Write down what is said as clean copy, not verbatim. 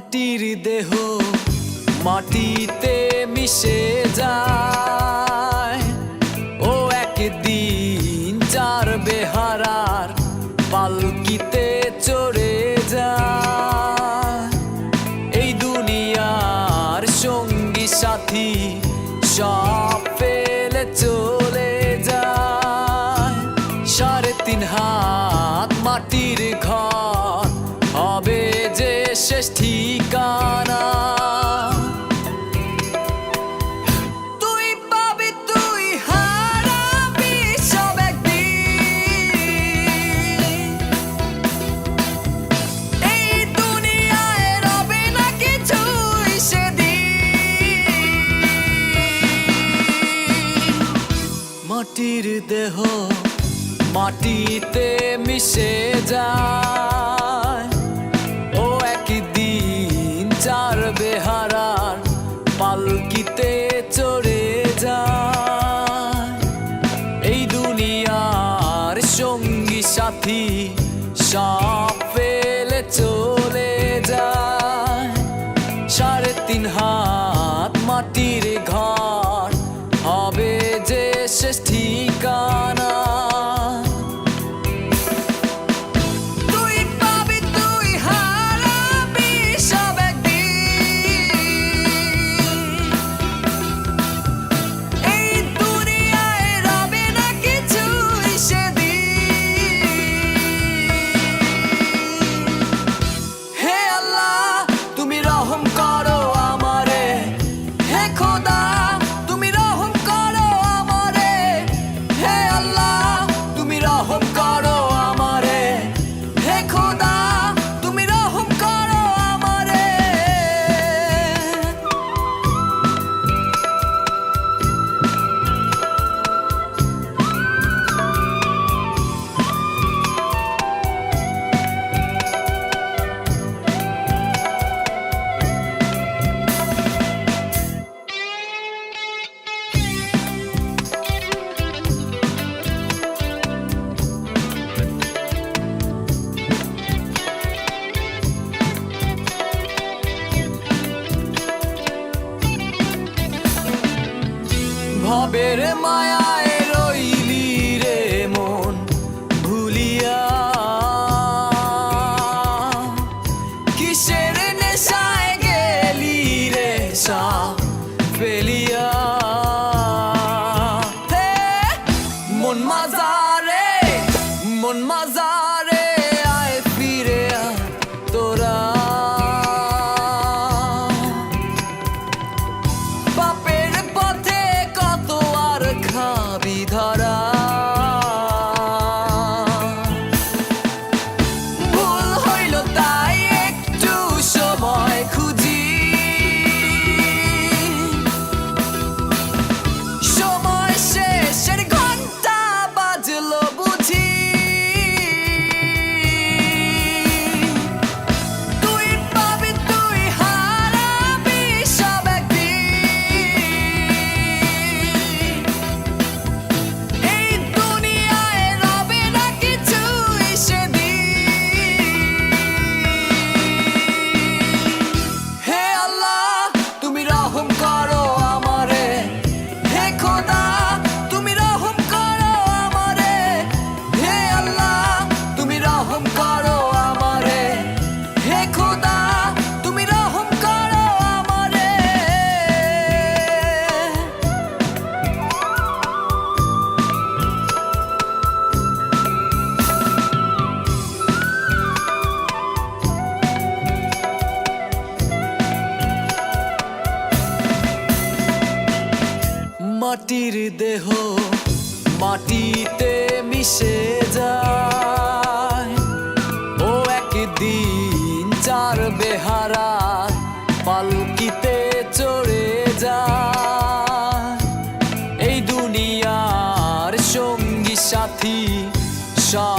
মাটির দেহ মাটিতে মিশে যায়। ও একদিন চার বেহারার পালকিতে চড়ে যায়। এই দুনিয়ার সঙ্গী সাথী সব ফেলে চলে যায়। 3.5 হাত মাটির ঘর হবে যে শেষ ঠিকানা। তুই পাবি তুই হারাবি সব একদিন। এই দুনিয়ায় রবে না কিছুই সেদিন। মাটির দেহ মাটিতে মিশে যায়। ও একদিন চার বেহারার পালকিতে চড়ে যায়। এই দুনিয়ার সঙ্গী সাথী সব ফেলে চলে যায়। 3.5 হাত মাটির ঘর হবে যে শেষ ঠিকানা। ভবের মায়ায় রইলি রে মন ভুলিয়া। কিসের নেশায় গেলি রে সব ফেলিয়া। মন মাজারে মন মাজারে আয় ফিরে আয় তোরা। বাপের পথে কত আর খাবি ধরা। ভুল হইল তাই একটু সময় খুঁজি। সময় শেষের ঘন্টা বাজলো বুঝি। তুই পাবি তুই হারাবি সব একদিন। এই দুনিয়ায় রবে না কিছুই সেদিন। হে আল্লাহ তুমি রহম করো আমারে। হে খোদা তুমি রহম করো আমারে। হে আল্লাহ তুমি রহম করো আমারে। হে খোদা তুমি রহম করো আমারে। মাটির দেহ মাটিতে মিশে যায়। ও একদিন চার বেহারার পালকিতে চড়ে যায়। এই দুনিয়ার সঙ্গী সাথী সব